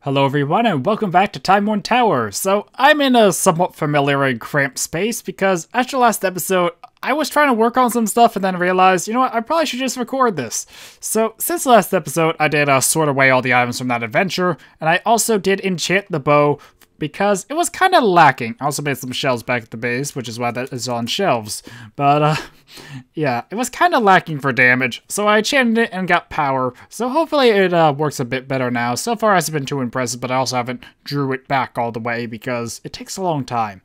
Hello everyone and welcome back to Timeworn Tower. So I'm in a somewhat familiar and cramped space because after last episode I was trying to work on some stuff and then realized, you know what, I probably should just record this. So since the last episode I did sort away all the items from that adventure, and I also did enchant the bow because it was kind of lacking. I also made some shelves back at the base, which is why that is on shelves. But, yeah, it was kind of lacking for damage, so I enchanted it and got power. So hopefully it works a bit better now. So far it hasn't been too impressive, but I also haven't drew it back all the way because it takes a long time.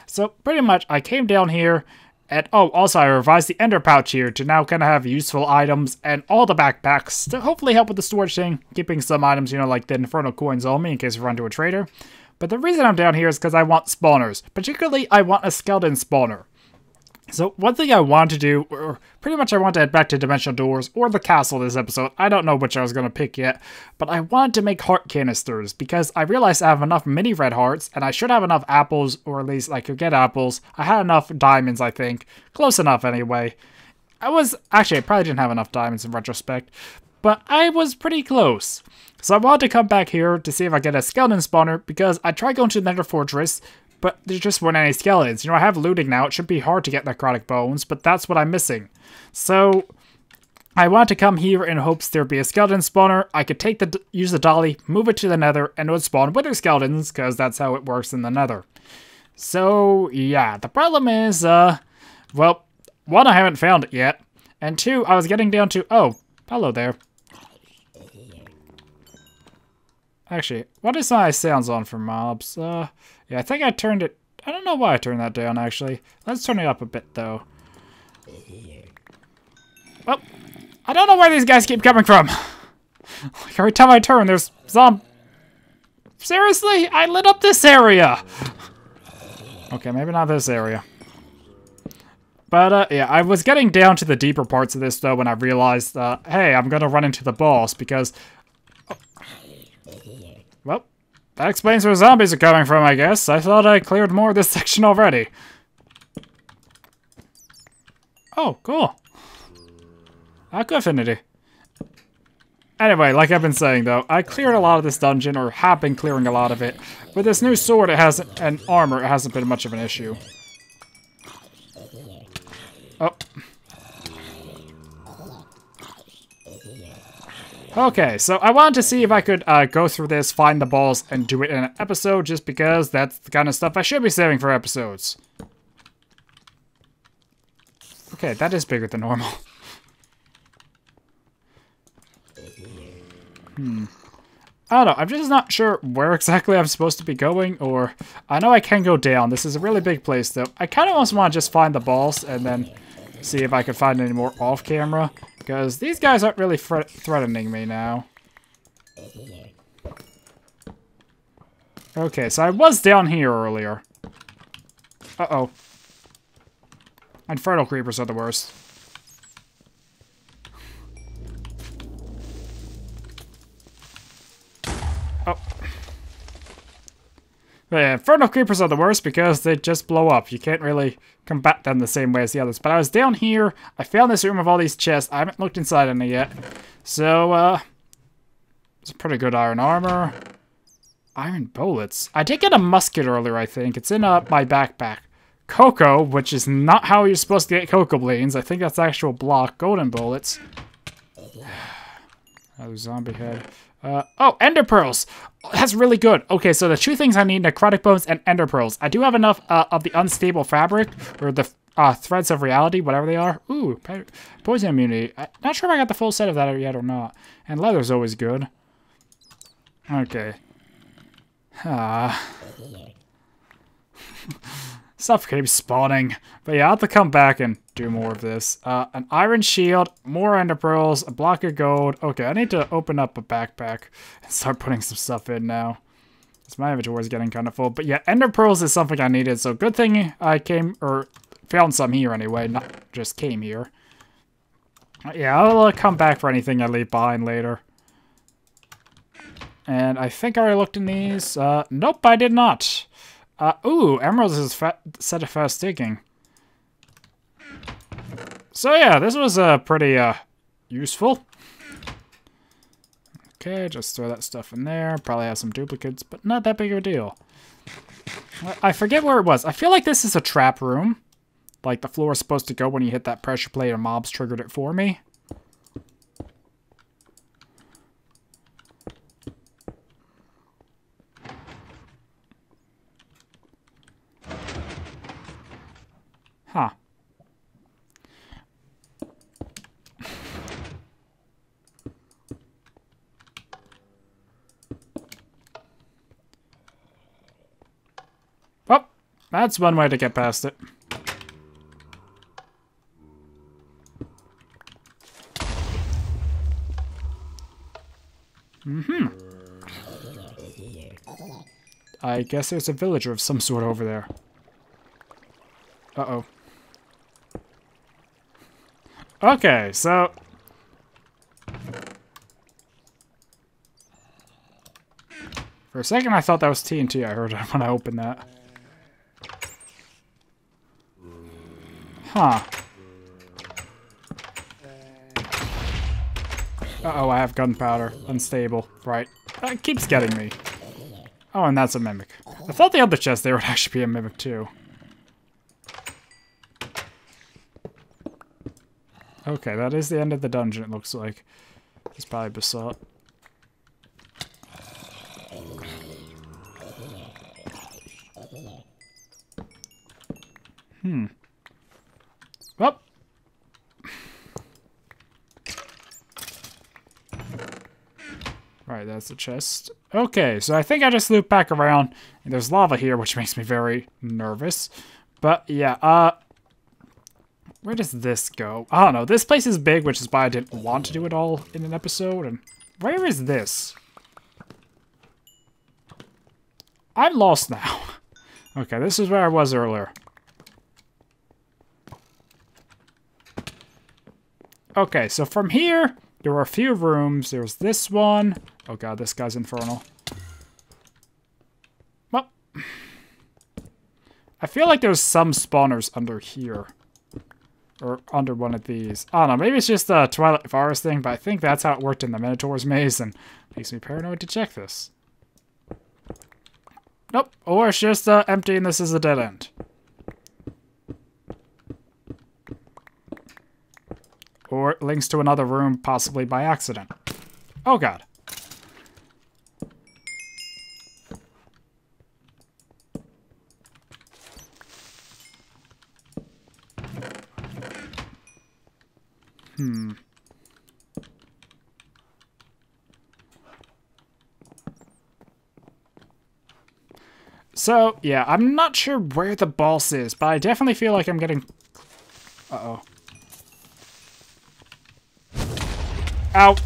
So pretty much I came down here, and also I revised the ender pouch here to now kind of have useful items and all the backpacks to hopefully help with the storage thing, keeping some items, you know, like the infernal coins on me in case we run into a trader. But the reason I'm down here is because I want spawners. Particularly, I want a skeleton spawner. So one thing I want to do, or pretty much I want to head back to Dimensional Doors or the castle this episode. I don't know which I was going to pick yet, but I wanted to make heart canisters because I realized I have enough mini red hearts and I should have enough apples, or at least I could get apples. I had enough diamonds, I think. Close enough anyway. I probably didn't have enough diamonds in retrospect, but I was pretty close. So I wanted to come back here to see if I get a skeleton spawner because I tried going to the Nether Fortress, but there just weren't any skeletons. You know, I have looting now. It should be hard to get necrotic bones, but that's what I'm missing. So I wanted to come here in hopes there'd be a skeleton spawner. I could use the dolly, move it to the Nether, and it would spawn wither skeletons because that's how it works in the Nether. So yeah, the problem is, well, one, I haven't found it yet, and two, I was getting down to, oh, hello there. Actually, what is my sounds on for mobs? Yeah, I think I turned it... I don't know why I turned that down, actually. Let's turn it up a bit, though. Well, I don't know where these guys keep coming from. Like, every time I turn, there's Seriously? I lit up this area! Okay, maybe not this area. But, yeah, I was getting down to the deeper parts of this, though, when I realized, hey, I'm gonna run into the boss, because... Well, that explains where zombies are coming from, I guess. I thought I cleared more of this section already. Oh, cool. Aqua Affinity. Anyway, like I've been saying, though, I cleared a lot of this dungeon, or have been clearing a lot of it. With this new sword, and armor, it hasn't been much of an issue. Oh. Okay, so I wanted to see if I could go through this, find the balls, and do it in an episode, just because that's the kind of stuff I should be saving for episodes. Okay, that is bigger than normal. I don't know, I'm just not sure where exactly I'm supposed to be going, or... I know I can go down. This is a really big place, though. I kind of almost want to just find the balls, and then see if I can find any more off-camera. Because these guys aren't really threatening me now. Okay, so I was down here earlier. Uh-oh. Infernal creepers are the worst. Oh. But yeah, infernal creepers are the worst because they just blow up. You can't really combat them the same way as the others. But I was down here. I found this room of all these chests. I haven't looked inside any yet. So, it's a pretty good iron armor. Iron bullets. I did get a musket earlier, I think. It's in my backpack. Cocoa, which is not how you're supposed to get cocoa beans. I think that's actual block. Golden bullets. Oh, zombie head. Oh, ender pearls! That's really good. Okay, so the two things I need, necrotic bones and ender pearls. I do have enough of the unstable fabric, or the threads of reality, whatever they are. Ooh, poison immunity. I'm not sure if I got the full set of that yet or not. And leather's always good. Okay. Stuff keeps spawning. But yeah, I'll have to come back and do more of this. An iron shield, more ender pearls, a block of gold. Okay, I need to open up a backpack and start putting some stuff in now. Because my inventory is getting kind of full. But yeah, ender pearls is something I needed. So good thing I found some here anyway, not just came here. Yeah, I'll come back for anything I leave behind later. And I think I already looked in these. Nope, I did not. Ooh, emeralds is set of fast digging. So yeah, this was pretty useful. Okay, just throw that stuff in there. Probably have some duplicates, but not that big of a deal. I forget where it was. I feel like this is a trap room. Like the floor is supposed to go when you hit that pressure plate and mobs triggered it for me. Huh. Oh, that's one way to get past it. I guess there's a villager of some sort over there. Uh-oh. Okay, so... For a second I thought that was TNT I heard when I opened that. Huh. Uh-oh, I have gunpowder. Unstable. Right. That keeps getting me. Oh, and that's a mimic. I thought the other chest there would actually be a mimic too. Okay, that is the end of the dungeon, it looks like. It's probably basalt. Well. Right, that's the chest. Okay, so I think I just loop back around. And there's lava here, which makes me very nervous. But yeah, where does this go? I don't know. This place is big, which is why I didn't want to do it all in an episode. And where is this? I'm lost now. Okay, this is where I was earlier. Okay, so from here, there were a few rooms. There was this one. Oh god, this guy's infernal. Well, I feel like there's some spawners under here. Or under one of these. I don't know, maybe it's just a Twilight Forest thing, but I think that's how it worked in the Minotaur's Maze, and makes me paranoid to check this. Nope, or it's just empty and this is a dead end. Or it links to another room, possibly by accident. Oh god. So, yeah, I'm not sure where the boss is, but I definitely feel like I'm getting... Uh-oh. Ow!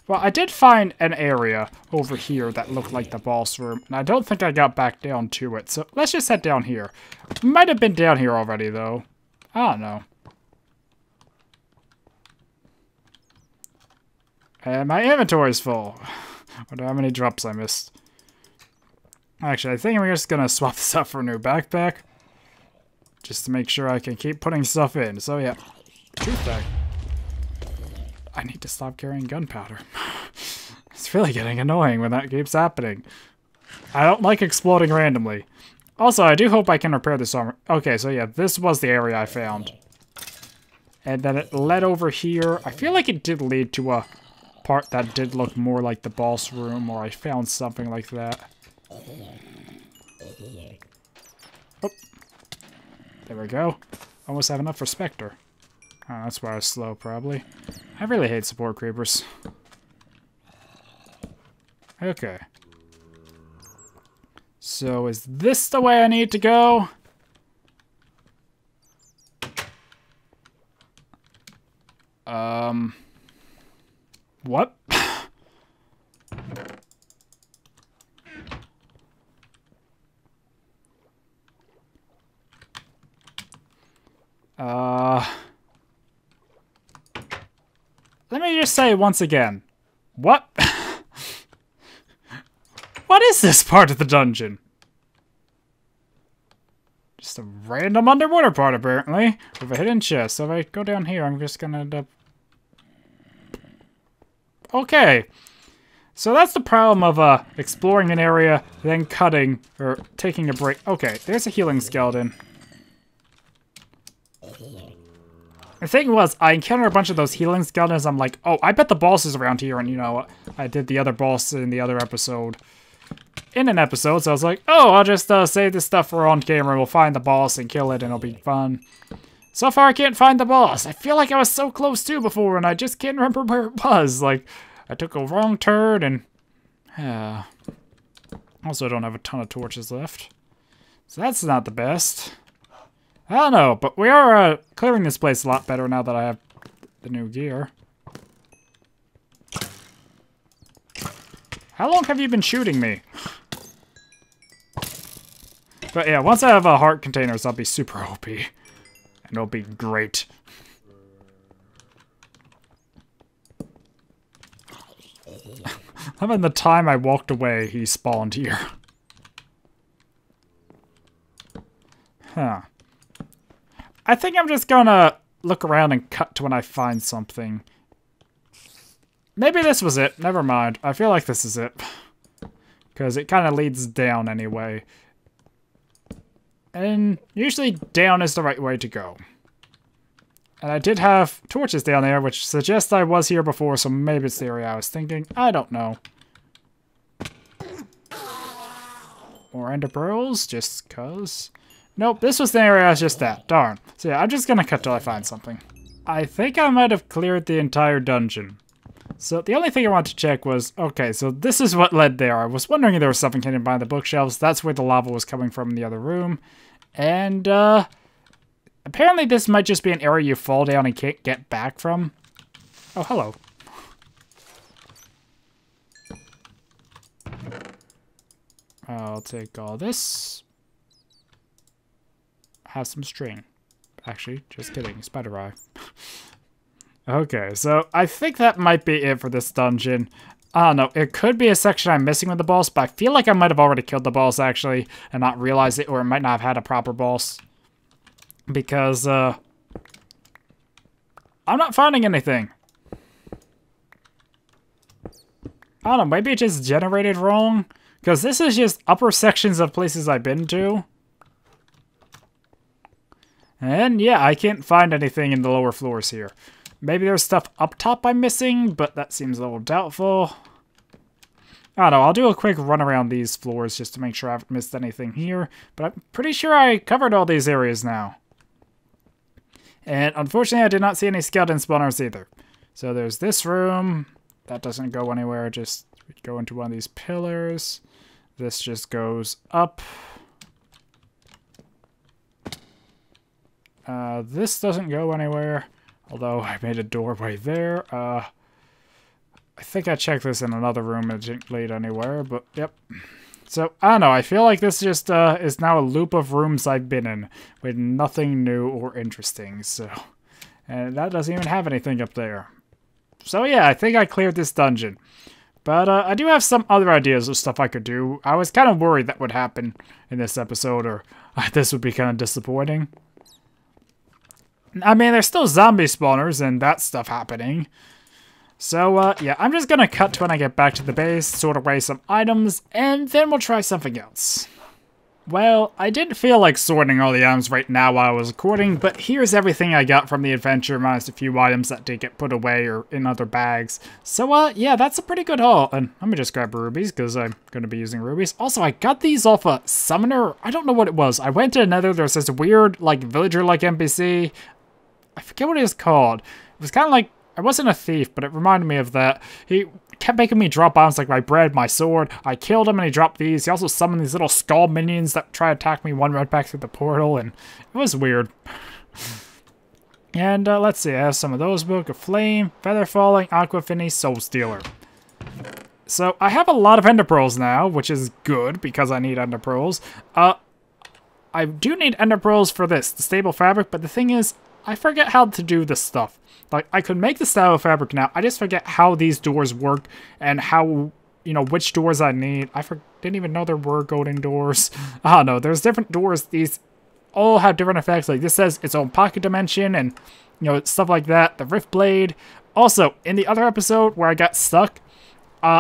Well, I did find an area over here that looked like the boss room, and I don't think I got back down to it, so let's just head down here. Might have been down here already, though. I don't know. And my inventory's full. I wonder how many drops I missed. Actually, I think I'm just gonna swap this out for a new backpack. Just to make sure I can keep putting stuff in. So yeah, truth bag. I need to stop carrying gunpowder. It's really getting annoying when that keeps happening. I don't like exploding randomly. Also, I do hope I can repair this armor. Okay, so yeah, this was the area I found. And then it led over here. I feel like it did lead to a part that did look more like the boss room, or I found something like that. Oh. There we go. Almost have enough for Spectre. Oh, that's why I was slow, probably. I really hate support creepers. Okay. So, is this the way I need to go? What? Let me just say once again. What? What is this part of the dungeon? Just Just a random underwater part, apparently, with a hidden chest. So if I go down here, I'm just gonna end up... Okay. So that's the problem of exploring an area, then cutting, or taking a break. Okay, there's a healing skeleton. The thing was, I encountered a bunch of those healing skeletons. I'm like, oh, I bet the boss is around here. And, you know, I did the other boss in the other episode. In an episode, so I was like, oh, I'll just save this stuff for on camera. We'll find the boss and kill it, and it'll be fun. So far, I can't find the boss. I feel like I was so close to before, and I just can't remember where it was. Like, I took a wrong turn, and... also don't have a ton of torches left. So that's not the best. I don't know, but we are clearing this place a lot better now that I have the new gear. How long have you been shooting me? But yeah, once I have heart containers, I'll be super OP. And it'll be great. How about the time I walked away, he spawned here? Huh. I think I'm just gonna look around and cut to when I find something. Maybe this was it. Never mind. I feel like this is it. Because it kind of leads down anyway. And usually down is the right way to go. And I did have torches down there, which suggests I was here before, so maybe it's the area I was thinking. I don't know. More ender pearls, just cuz. Nope, this was the area I was just at. Darn. So yeah, I'm just gonna cut till I find something. I think I might have cleared the entire dungeon. So the only thing I wanted to check was, okay, so this is what led there. I was wondering if there was something hidden behind the bookshelves. That's where the lava was coming from in the other room. And, apparently this might just be an area you fall down and can't get back from. Oh, hello. I'll take all this. Have some string. Actually, just kidding. Spider eye. Okay, so I think that might be it for this dungeon. I don't know. It could be a section I'm missing with the boss, but I feel like I might have already killed the boss, actually, and not realized it, or it might not have had a proper boss. Because, I'm not finding anything. I don't know, maybe it just generated wrong? Because this is just upper sections of places I've been to. And yeah, I can't find anything in the lower floors here. Maybe there's stuff up top I'm missing, but that seems a little doubtful. I don't know, I'll do a quick run around these floors just to make sure I haven't missed anything here. But I'm pretty sure I covered all these areas now. And unfortunately, I did not see any skeleton spawners either. So there's this room. That doesn't go anywhere, just go into one of these pillars. This just goes up. This doesn't go anywhere. Although I made a doorway there. I think I checked this in another room. It didn't lead anywhere, but yep. So, I don't know. I feel like this just is now a loop of rooms I've been in with nothing new or interesting. So, and that doesn't even have anything up there. So yeah, I think I cleared this dungeon. But I do have some other ideas of stuff I could do. I was kind of worried that would happen in this episode, or this would be kind of disappointing. I mean, there's still zombie spawners and that stuff happening. So, yeah, I'm just gonna cut to when I get back to the base, sort away some items, and then we'll try something else. Well, I didn't feel like sorting all the items right now while I was recording, but here's everything I got from the adventure, minus a few items that did get put away or in other bags. So, yeah, that's a pretty good haul. And let me just grab rubies, because I'm going to be using rubies. Also, I got these off a summoner. I don't know what it was. I went to Nether. There's this weird, like, villager-like NPC. I forget what it was called. It was kind of like, I wasn't a thief, but it reminded me of that. He kept making me drop items like my bread, my sword. I killed him and he dropped these. He also summoned these little skull minions that try to attack me one right back through the portal, and it was weird. And let's see, I have some of those. Book of Flame, Feather Falling, Aqua Finny, Soul Stealer. So I have a lot of ender pearls now, which is good because I need ender pearls. I do need ender pearls for this, the stable fabric, but the thing is, I forget how to do this stuff. Like, I could make the style fabric now. I just forget how these doors work and how, you know, which doors I need. I didn't even know there were golden doors. I don't know. There's different doors. all have different effects. Like this says its own pocket dimension and, you know, stuff like that. The Rift Blade. Also, in the other episode where I got stuck,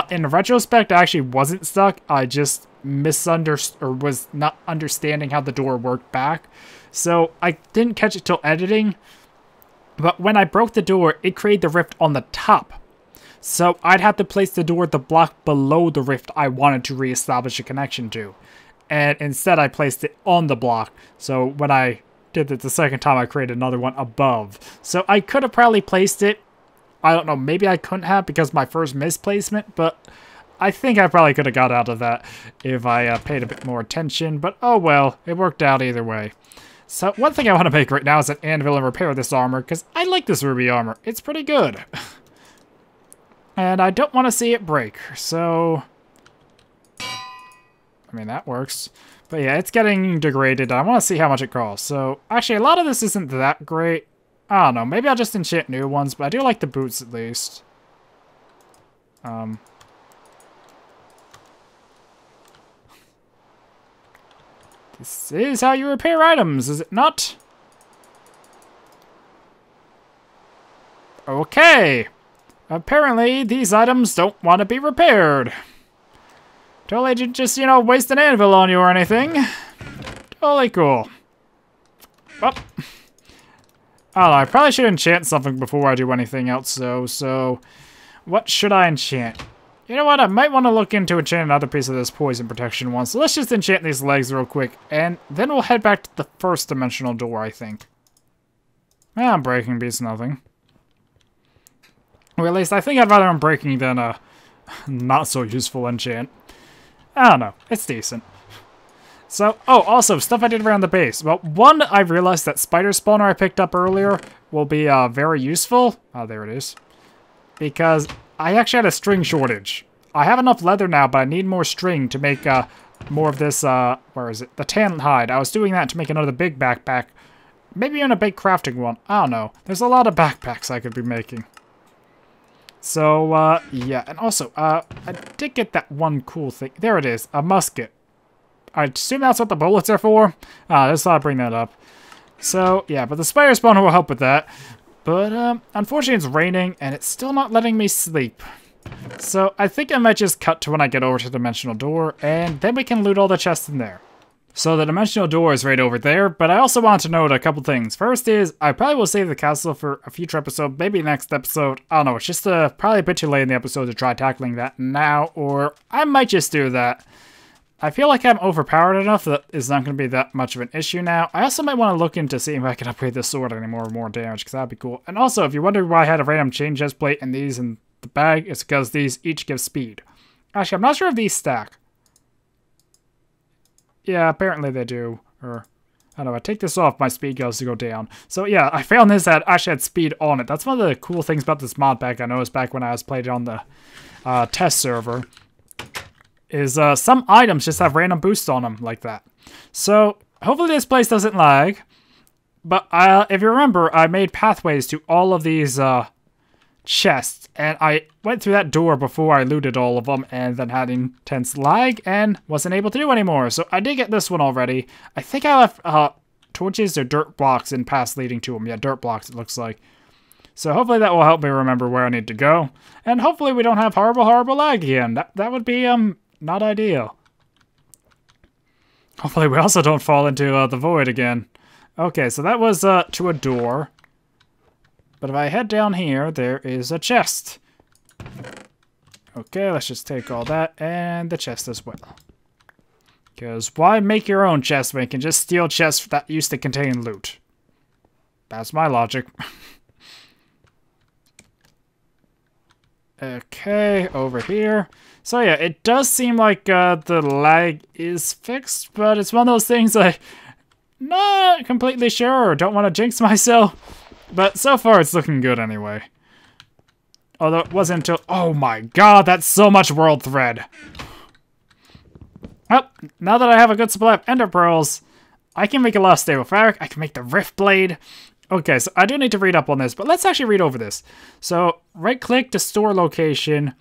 in retrospect, I actually wasn't stuck. I just misunderstood or was not understanding how the door worked back. So I didn't catch it till editing. But when I broke the door, it created the rift on the top. So I'd have to place the door at the block below the rift I wanted to reestablish a connection to. And instead I placed it on the block. So when I did it the second time, I created another one above. So I could have probably placed it. I don't know, maybe I couldn't have because my first misplacement, but I think I probably could have got out of that if I paid a bit more attention. But oh well, it worked out either way. So one thing I want to make right now is an anvil and repair this armor, because I like this ruby armor. It's pretty good. And I don't want to see it break, so... I mean, that works. But yeah, it's getting degraded. I want to see how much it costs. So, actually, a lot of this isn't that great. I don't know. Maybe I'll just enchant new ones, but I do like the boots at least. This is how you repair items, is it not? Okay. Apparently, these items don't want to be repaired. Totally just, you know, waste an anvil on you or anything. Totally cool. Well, I don't know, I probably should enchant something before I do anything else, though, so... What should I enchant? You know what, I might want to look into enchanting another piece of this poison protection one, so let's just enchant these legs real quick, and then we'll head back to the first dimensional door, I think. Unbreaking beats nothing. Or at least I think I'd rather unbreaking than a not so useful enchant. I don't know, it's decent. So, oh, also, stuff I did around the base. Well, one, I realized that spider spawner I picked up earlier will be very useful. Oh, there it is. Because I actually had a string shortage. I have enough leather now, but I need more string to make more of this, where is it? The tan hide. I was doing that to make another big backpack. Maybe even a big crafting one. I don't know. There's a lot of backpacks I could be making. So, yeah. And also, I did get that one cool thing. There it is. A musket. I assume that's what the bullets are for. I just thought I'd bring that up. So, yeah, but the spider spawner will help with that. But, unfortunately it's raining, and it's still not letting me sleep. So, I think I might just cut to when I get over to the dimensional door, and then we can loot all the chests in there. So, the dimensional door is right over there, but I also want to note a couple things. First is, I probably will save the castle for a future episode, maybe next episode. I don't know, it's just probably a bit too late in the episode to try tackling that now, or I might just do that. I feel like I'm overpowered enough that it's not going to be that much of an issue now. I also might want to look into seeing if I can upgrade this sword any more damage, because that'd be cool. And also, if you're wondering why I had a random chain chest plate and these in the bag, it's because these each give speed. Actually, I'm not sure if these stack. Yeah, apparently they do. Or, I don't know, I take this off, my speed goes to go down. So yeah, I found this that actually had speed on it. That's one of the cool things about this mod pack I noticed back when I was playing it on the test server. Is some items just have random boosts on them like that. So hopefully this place doesn't lag. But if you remember, I made pathways to all of these chests. And I went through that door before I looted all of them and then had intense lag and wasn't able to do anymore. So I did get this one already. I think I left torches or dirt blocks in paths leading to them. Yeah, dirt blocks it looks like. So hopefully that will help me remember where I need to go. And hopefully we don't have horrible lag again. That would be not ideal. Hopefully we also don't fall into the void again. Okay, so that was to a door. But if I head down here, there is a chest. Okay, let's just take all that and the chest as well. Because why make your own chest when you can just steal chests that used to contain loot? That's my logic. Okay, over here. So yeah, it does seem like the lag is fixed, but it's one of those things like, not completely sure, don't want to jinx myself. But so far it's looking good anyway. Although it wasn't until, oh my god, that's so much world thread. Well, now that I have a good supply of ender pearls, I can make a lot of stable fabric, I can make the rift blade. Okay, so I do need to read up on this, but let's actually read over this. So, right-click to store location.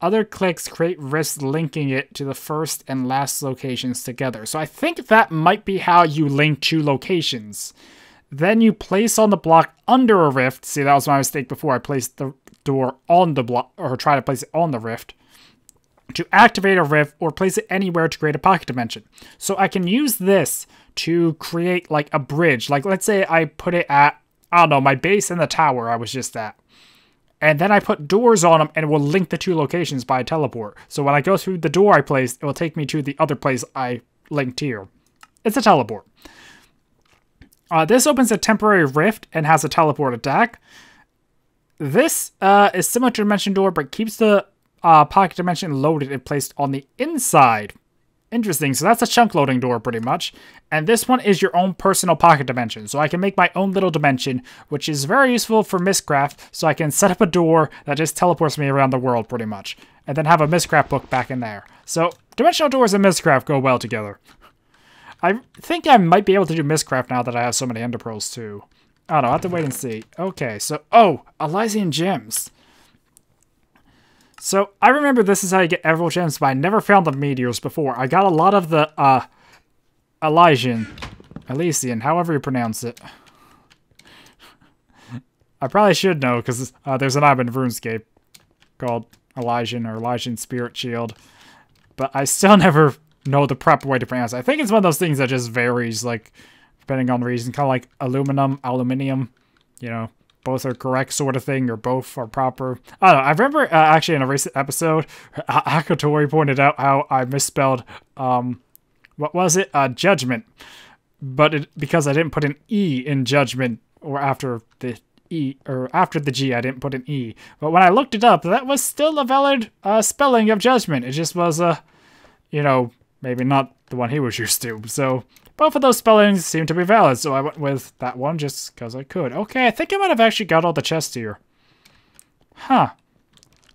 Other clicks create rifts linking it to the first and last locations together. So I think that might be how you link two locations. Then you place on the block under a rift. See, that was my mistake before. I placed the door on the block, or try to place it on the rift. To activate a rift or place it anywhere to create a pocket dimension. So I can use this to create like a bridge. Like let's say I put it at, I don't know, my base and the tower I was just at. And then I put doors on them and it will link the two locations by a teleport. So when I go through the door I placed, it will take me to the other place I linked here. It's a teleport. This opens a temporary rift and has a teleport attack. This is similar to Dimension Door, but keeps the pocket dimension loaded and placed on the inside. Interesting, so that's a chunk loading door pretty much. And this one is your own personal pocket dimension. So I can make my own little dimension, which is very useful for Mistcraft. So I can set up a door that just teleports me around the world pretty much. And then have a Mistcraft book back in there. So dimensional doors and Mistcraft go well together. I think I might be able to do Mistcraft now that I have so many Ender Pearls too. I don't know, I'll have to wait and see. Okay, so, oh, Elysian Gems. So, I remember this is how you get Emerald Gems, but I never found the meteors before. I got a lot of the, Elysian, however you pronounce it. I probably should know, because there's an item in RuneScape called Elysian, or Elysian Spirit Shield. But I still never know the proper way to pronounce it. I think it's one of those things that just varies, like, depending on the reason. Kind of like aluminium, you know. Both are correct sort of thing, or both are proper. I don't know. I remember actually in a recent episode, Akatori pointed out how I misspelled, what was it? Judgment. But because I didn't put an E in judgment, or after the E, or after the G, I didn't put an E. But when I looked it up, that was still a valid spelling of judgment. It just was, you know, maybe not the one he was used to. So both of those spellings seem to be valid, so I went with that one just because I could. Okay, I think I might have actually got all the chests here. Huh.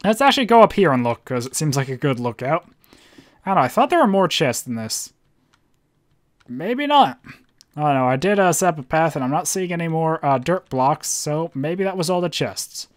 Let's actually go up here and look, because it seems like a good lookout. I don't know, I thought there were more chests than this. Maybe not. I don't know, I did set up a path, and I'm not seeing any more dirt blocks, so maybe that was all the chests.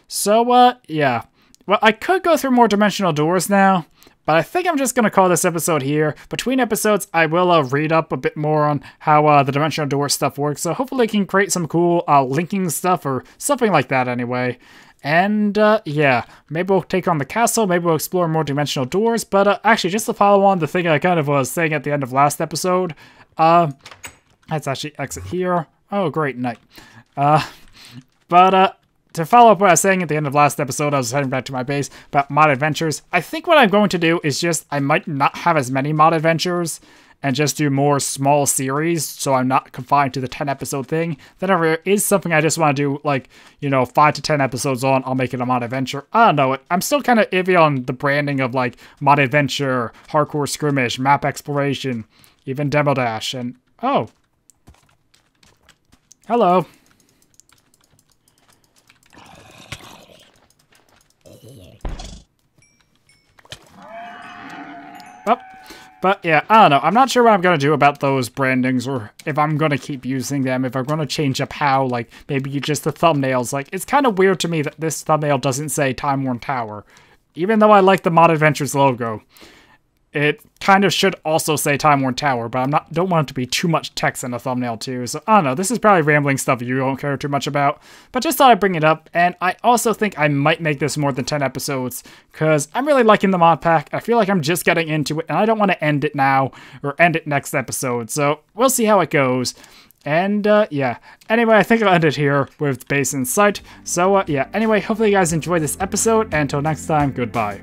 So, yeah. Well, I could go through more dimensional doors now, but I think I'm just going to call this episode here. Between episodes, I will read up a bit more on how the dimensional door stuff works. So hopefully I can create some cool linking stuff or something like that anyway. And yeah, maybe we'll take on the castle. Maybe we'll explore more dimensional doors. But actually, just to follow on the thing I kind of was saying at the end of last episode. Let's actually exit here. Oh, great, night. To follow up what I was saying at the end of last episode, I was heading back to my base about mod adventures. I think what I'm going to do is just, I might not have as many mod adventures and just do more small series, so I'm not confined to the 10 episode thing. Then if there is something I just want to do, like, you know, 5 to 10 episodes on, I'll make it a mod adventure. I don't know, I'm still kind of iffy on the branding of, like, mod adventure, hardcore skirmish, map exploration, even demo dash, and, oh. Hello. But yeah, I don't know. I'm not sure what I'm going to do about those brandings, or if I'm going to keep using them, if I'm going to change up how, like, maybe just the thumbnails. Like, it's kind of weird to me that this thumbnail doesn't say Timeworn Tower. Even though I like the Mod Adventures logo, it kind of should also say Timeworn Tower, but don't want it to be too much text in the thumbnail too. So I don't know, this is probably rambling stuff you don't care too much about, but just thought I'd bring it up. And I also think I might make this more than 10 episodes, because I'm really liking the mod pack. I feel like I'm just getting into it, and I don't want to end it now, or end it next episode. So we'll see how it goes. And, yeah. Anyway, I think I'll end it here with base in sight. So, yeah. Anyway, hopefully you guys enjoyed this episode, and until next time, goodbye.